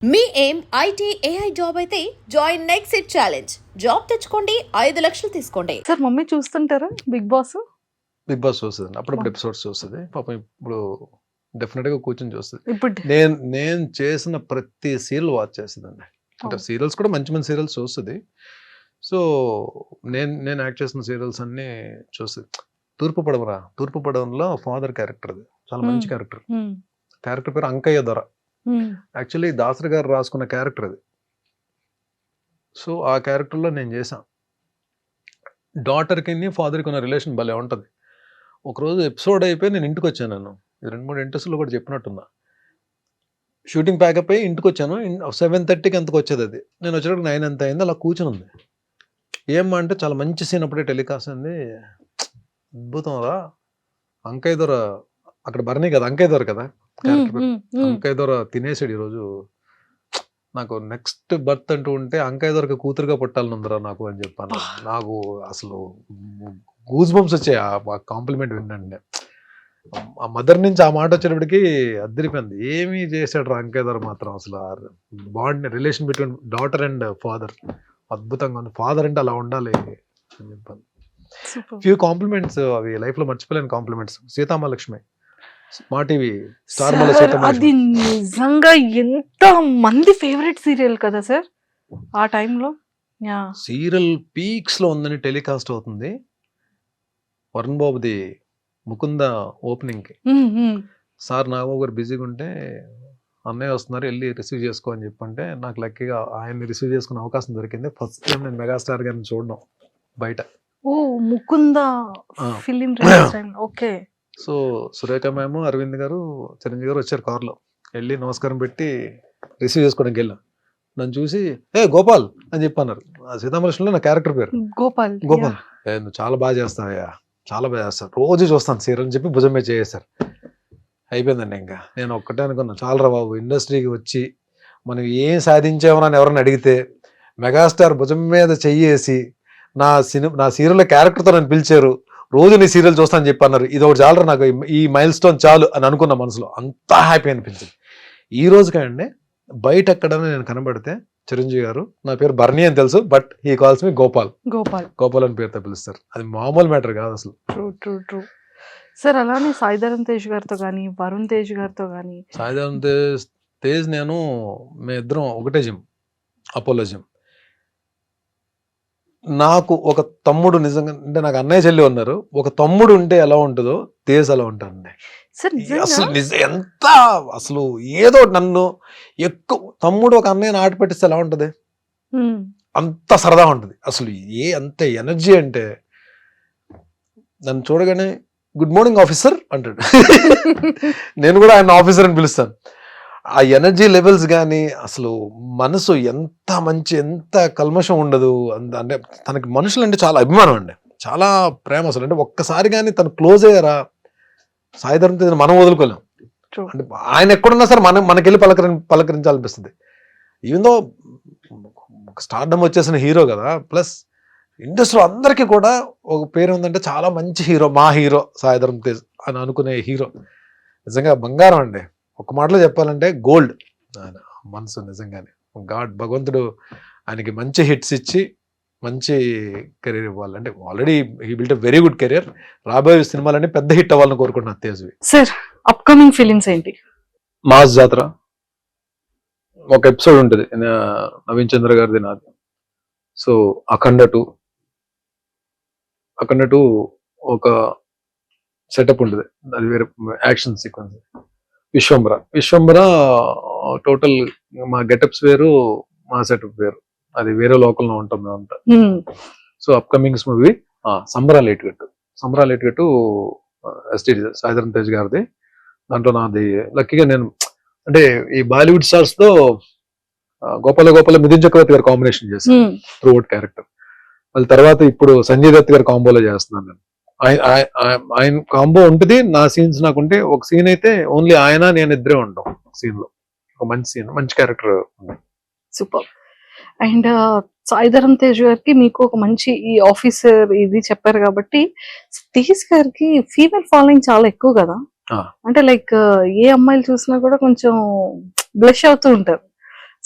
మీ ఏం IT AI job అయితే join next it challenge. Job తెచ్చుకోండి, 5 లక్షలు తీసుకోండి. సార్ మమ్మీ చూస్తుంటారా బిగ్ బాస్? బిగ్ బాస్ చూస్తుంది, అప్పుడప్పుడు ఎపిసోడ్స్ చూస్తుంది. పాపం ఇప్పుడు డెఫినెట్ గా కూర్చొని చూస్తుంది. ఇప్పుడు నేను చేసిన ప్రతి సీరియల్ వాచ్ చేస్తుందండి. అంటే సీరియల్స్ కూడా మంచి మంచి సీరియల్స్ చూస్తుంది. సో నేను యాక్ట్ చేసిన సీరియల్స్ అన్ని చూస్తుంది. తూర్పు పడవలో ఫాదర్ క్యారెక్టర్, అది చాలా మంచి క్యారెక్టర్. క్యారెక్టర్ పేరు అంకయ్య దొర. యాక్చువల్లీ దాసరి గారు రాసుకున్న క్యారెక్టర్ అది. సో ఆ క్యారెక్టర్లో నేను చేశాను. డాటర్కి ఫాదర్కి ఉన్న రిలేషన్ భలే ఉంటుంది. ఒకరోజు ఎపిసోడ్ అయిపోయి నేను ఇంటికి వచ్చాను. నేను 2-3 ఇంట్రెస్ట్లో కూడా చెప్పినట్టున్నా. షూటింగ్ ప్యాకప్ అయ్యి ఇంటికి వచ్చాను. 7:30కి ఎంతకు వచ్చేది అది. నేను వచ్చేటప్పుడు 9 ఎంత అయింది. అలా కూర్చుని ఉంది. ఏమ్మా అంటే చాలా మంచి సీన్ అప్పుడే టెలికాస్ట్ అయింది. అద్భుతం రా, అంకయ్య దొర అక్కడ బర్నీ కదా, అంకయ్య దొర కదా క్యారెక్టర్. అంకయ్య దొర తినేసాడు ఈరోజు. నాకు నెక్స్ట్ బర్త్ అంటూ ఉంటే అంకయ్య దొరకి కూతురుగా పుట్టాలని ఉందిరా నాకు అని చెప్పాను. నాకు అసలు గూస్ బంప్స్ వచ్చాయి ఆ కాంప్లిమెంట్ వినండి. ఆ మదర్ నుంచి ఆ మాట వచ్చేటప్పటికి అద్దరిపోయింది. ఏమీ చేశాడు రా అంకయ్య దొర మాత్రం. అసలు bond relation between daughter and father అద్భుతంగా ఉంది. ఫాదర్ అంటే అలా ఉండాలి అని చెప్పాను. ఫ్యూ కాంప్లిమెంట్స్, అవి లైఫ్ లో మర్చిపోలేని కాంప్లిమెంట్స్. సీతామహాలక్ష్మి మా టీవీ స్టార్ మాలో అది సీతామహాలక్ష్మి నిజంగా ఎంత మంది ఫేవరెట్ సీరియల్ కదా సార్ ఆ టైంలో. సీరియల్ పీక్స్ లో ఉందని టెలికాస్ట్ అవుతుంది. వరుణ్ బాబుది ముకుంద ఓపెనింగ్ కి సార్ నాగబాబు గారు బిజీగా ఉంటే అన్నయ్య వస్తున్నారు వెళ్ళి రిసీవ్ చేసుకో అని చెప్పంటే నాకు లక్కీగా ఆయన్ని రిసీవ్ చేసుకునే అవకాశం దొరికింది. ఫస్ట్ టైం నేను మెగాస్టార్ గారిని చూడడం బయట. ఓ Mukunda film time. Okay. So Surekha ma'am, Aravind గారు, చిరంజీవి గారు వచ్చారు కార్లో. వెళ్ళి నమస్కారం పెట్టి రిసీవ్ చేసుకోవడానికి వెళ్ళాం. నన్ను చూసి ఏ గోపాల్ అని చెప్పన్నారు. ఆ సీతామహాలక్ష్మిలో నా క్యారెక్టర్ పేరు గోపాల్. నువ్వు చాలా బాగా చేస్తావయ్యా, చాలా బాగా చేస్తాను, రోజు చూస్తాను సీరియల్ అని చెప్పి భుజం మీద చేసేసారు. అయిపోయిందండి. ఇంకా నేను ఒక్కటే అనుకున్నా, చాలరా బాబు ఇండస్ట్రీకి వచ్చి మనం ఏం సాధించామని ఎవరైనా అడిగితే మెగాస్టార్ భుజం మీద చెయ్యేసి నా సీరియల్ క్యారెక్టర్తో నన్ను పిలిచారు, రోజు నీ సీరియల్ చూస్తానని చెప్పి అన్నారు. ఇది ఒకటి చాలరా నాకు, ఈ మైల్ స్టోన్ చాలు అని అనుకున్న మనసులో. అంతా హ్యాపీ అనిపించింది. ఈ రోజు కండి బయట ఎక్కడైనా నేను కనబడితే చిరంజీవి గారు నా పేరు బర్నీ అని తెలుసు, బట్ హీ కాల్స్ మీ గోపాల్ అని పేరుతో పిలుస్తారు. అది మామూలు మ్యాటర్ కాదు అసలు. True sir. అలానే సాయిధరమ్ తేజ్ గారితో కానీ, వరుణ్ తేజ్ గారితో కానీ. సాయిధరమ్ తేజ్ నేను మీ ఇద్దరం ఒకటే జిమ్, అపోలో జిమ్. నాకు ఒక తమ్ముడు, నిజంగా అంటే నాకు అన్నయ్య చెల్లి ఉన్నారు. ఒక తమ్ముడు ఉంటే ఎలా ఉంటుందో తేజ్ అలా ఉంటానండి. అసలు ఎంత అసలు ఏదో నన్ను ఎక్కువ తమ్ముడు ఒక అన్నయ్యని ఆట పెట్టిస్తే ఎలా ఉంటది, అంత సరదా ఉంటుంది. అసలు అంత ఎనర్జీ అంటే నన్ను చూడగానే గుడ్ మార్నింగ్ ఆఫీసర్ అంటాడు. నేను కూడా ఆయన ఆఫీసర్ అని పిలుస్తాను. ఆ ఎనర్జీ లెవెల్స్ కానీ అసలు మనసు ఎంత మంచి, ఎంత కల్మషం ఉండదు. అంటే తనకి మనుషులు అంటే చాలా అభిమానం అండి, చాలా ప్రేమ. అసలు అంటే ఒక్కసారి కానీ తను క్లోజ్ అయ్యారా సాయిధరమ్ తేజ్ మనం వదులుకోలేం. అంటే ఆయన ఎక్కడున్నా సరే మనకెళ్ళి పలకరించాలనిపిస్తుంది. ఈవెందో స్టార్డమ్ వచ్చేసిన హీరో కదా, ప్లస్ ఇండస్ట్రీలో అందరికీ కూడా ఒక పేరు ఉందంటే చాలా మంచి హీరో, మా హీరో సాయిధరమ్ తేజ్ అని అనుకునే హీరో. నిజంగా బంగారం అండి. ఒక మాటలో చెప్పాలంటే గోల్డ్. ఆయన మనసు నిజంగానే భగవంతుడు ఆయనకి మంచి హిట్స్ ఇచ్చి మంచి కెరీర్ ఇవ్వాలి. అంటే already he built a very good career. రాబోయే సినిమాలన్నీ పెద్ద హిట్ అవ్వాలని కోరుకుంటున్నాను తేజ్వి. సార్ అప్కమింగ్ ఫిలిమ్స్ ఏంటి? మాస్ జాతర ఒక ఎపిసోడ్ ఉంటుంది నవీన్ చంద్ర గారిది, నాది. సో అఖండ 2 ఒక సెటప్ ఉంటుంది, అది వేరే యాక్షన్ సీక్వెన్స్. విశ్వంబర టోటల్ మా గెటప్స్ వేరు, మా సెటప్ వేరు, అది వేరే లోకల్లో ఉంటాం మేమంతా. సో అప్కమింగ్స్ మూవీ సంబరాలు ఎటుగట్టు ఎస్టీడీ సాయిధరమ్ తేజ్ గారిది. దాంట్లో నాది లక్కీగా నేను అంటే ఈ బాలీవుడ్ స్టార్స్ తో గోపాల మిథున్ చక్రవర్తి గారు కాంబినేషన్ చేశాను త్రూ అవుట్ క్యారెక్టర్. మళ్ళీ తర్వాత ఇప్పుడు సంజయ్ దత్ గారు కాంబోలో చేస్తున్నాను నేను. ఆయన కాంబో ఉంటుంది. నా సీన్స్ నాకుంటే ఒక సీన్ అయితే ఓన్లీ ఆయన నేను ఇద్దరే ఉంటాం సీన్ లో. ఒక మంచి సీన్, మంచి character. Super. And Sai Dharam Tej గారికి మీకు ఒక మంచి ఈ ఆఫీసర్ ఇది చెప్పారు కాబట్టి, తేజ్ గారికి ఫీమేల్ ఫాలోయింగ్ చాలా ఎక్కువ కదా. అంటే లైక్ ఏ అమ్మాయిలు చూసినా కూడా కొంచెం బ్లష్ అవుతూ ఉంటారు.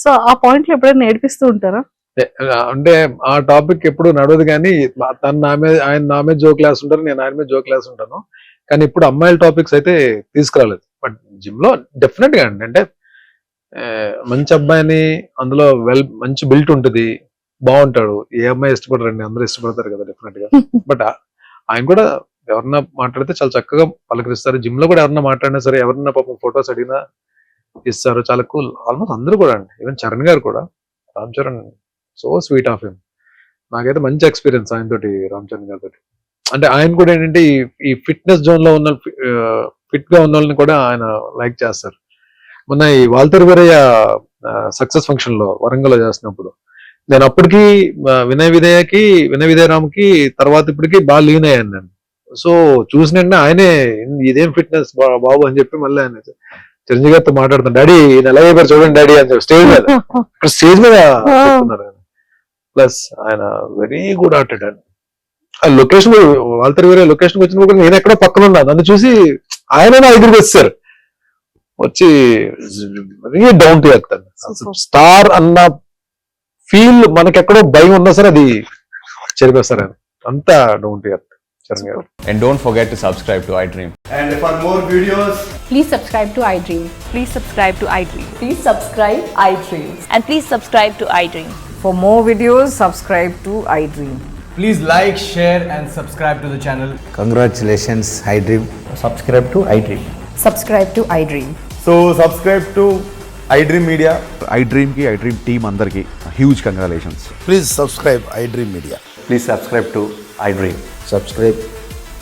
సో ఆ పాయింట్ లో ఎప్పుడైనా నేర్పిస్తూ ఉంటారా? అంటే ఆ టాపిక్ ఎప్పుడు నడవదు, కానీ తను నా మీద, ఆయన నా మీద జోక్ క్లాస్ ఉంటారు, నేను ఆయన మీద జోక్ క్లాస్ ఉంటాను. కానీ ఇప్పుడు అమ్మాయిల టాపిక్స్ అయితే తీసుకురాలేదు. బట్ జిమ్ లో డెఫినెట్ గా అండి, అంటే మంచి అబ్బాయిని, అందులో మంచి బిల్ట్ ఉంటుంది, బాగుంటాడు, ఏ అమ్మాయి ఇష్టపడరండి, అందరూ ఇష్టపడతారు కదా డెఫినెట్ గా. బట్ ఆయన కూడా ఎవరన్నా మాట్లాడితే చాలా చక్కగా పలకరిస్తారు. జిమ్ లో కూడా ఎవరన్నా మాట్లాడినా సరే, ఎవరన్నా పాపం ఫొటోస్ అడిగినా ఇస్తారు, చాలా కూల్. ఆల్మోస్ట్ అందరూ కూడా అండి, ఈవెన్ చరణ్ గారు కూడా, Ram Charan so sweet of him. నాకైతే మంచి ఎక్స్పీరియన్స్ ఆయన తోటి, రామ్ చరణ్ గారి తోటి. అంటే ఆయన కూడా ఏంటంటే ఈ ఫిట్నెస్ జోన్ లో ఉన్న, ఫిట్ గా ఉన్న వాళ్ళని కూడా ఆయన లైక్ చేస్తారు. మొన్న ఈ వాల్తర్ వీరయ్య సక్సెస్ ఫంక్షన్ లో వరంగల్ లో చేస్తున్నప్పుడు, నేను అప్పటికి వినయ విధేయరామ్కి తర్వాత ఇప్పటికి బాగా లీన్ అయ్యాను నేను. సో చూసిన ఆయనే ఇదేం ఫిట్నెస్ బాబు అని చెప్పి మళ్ళీ ఆయన చిరంజీవి గారితో మాట్లాడుతాను, డాడీ ఈయన ఎలా అయిపోయారు చూడండి డాడీ అని చెప్పి స్టేజ్ మీద, అక్కడ స్టేజ్ మీద చెప్తున్నారు ఆయన. ప్లస్ ఆయన వెరీ గుడ్ ఆర్టెడ్ అండి. ఆ లొకేషన్, వాల్తర్ వీరయ్య లొకేషన్ వచ్చినప్పుడు నేను ఎక్కడో పక్కన ఉన్నా, నన్ను చూసి ఆయన నా దగ్గరికి వచ్చారు, వచ్చి వెరీ డౌన్ టు ఎర్త్ అండి. స్టార్ అన్న ఫీల్ మనకెక్కడో భయం ఉన్నా సరే అది చెరిపేస్తారు ఆయన, అంతా డౌన్ టు ఎర్త్ చరణ్ గారు. And don't forget to subscribe to iDream. And for more videos, Please subscribe to iDream. Please subscribe to iDream. Please subscribe iDream. And please subscribe to iDream. For more videos, subscribe to iDream. please like, share and subscribe to the channel. Congratulations, iDream. Subscribe to iDream. Subscribe to iDream. So subscribe to iDream Media. iDream ki iDream team andarki huge congratulations. Please subscribe iDream Media. Please subscribe to iDream. Subscribe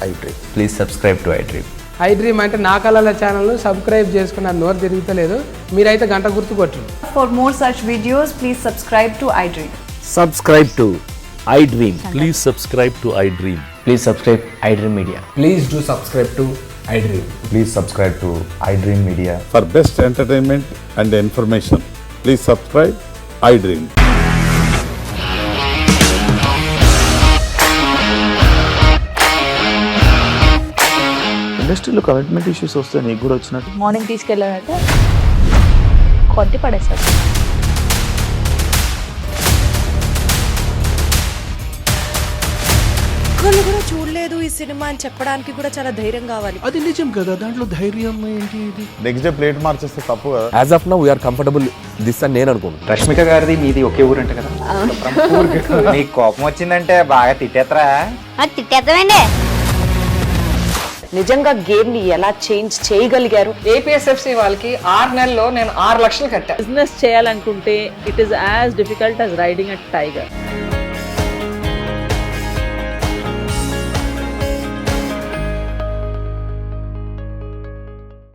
iDream. Please subscribe to iDream. iDream అంటే నా కళల channel subscribe చేసుకున్న నోరు తిరుగుతలేదు, మీరైతే గంట గుర్తు కొట్టండి. For more such videos, please subscribe to iDream. Subscribe to iDream. Please subscribe to iDream. Please subscribe iDream Media. Please do subscribe to iDream. Please subscribe to iDream Media. For best entertainment and information, please subscribe iDream. ఇండస్ట్రీలో commitment issues వస్తే నీకు కూడా వచ్చినట్టు? Morning తీసుకెళ్ళాలంటే కొట్టి పడేస్తారు. ఒక్కళ్ళు కూడా చూడలేదు ఈ సినిమా అని చెప్పడానికి కూడా చాలా ధైర్యం కావాలి. అది నిజం కదా, దాంట్లో ధైర్యం ఏంటి? ఇది నెక్స్ట్ డే ప్లేట్ మార్చేస్తే తప్పు కదా. As of now, we are comfortable this అని నేను అనుకుంటున్నాను. రష్మిక గారిది మీది ఒకే ఊరంట కదా? నీకు కోపం వచ్చిందంటే బాగా తిట్టేత్తరా? తిట్టేద్దామండి. నిజంగా గేమ్ ని ఎలా చేంజ్ చేయగలిగారు? ఏపీఎస్ఎఫ్సి వాళ్ళకి 6 నెలల్లో నేను 6 లక్షలు కట్టా. బిజినెస్ చేయాలనుకుంటే it is as difficult as riding a tiger.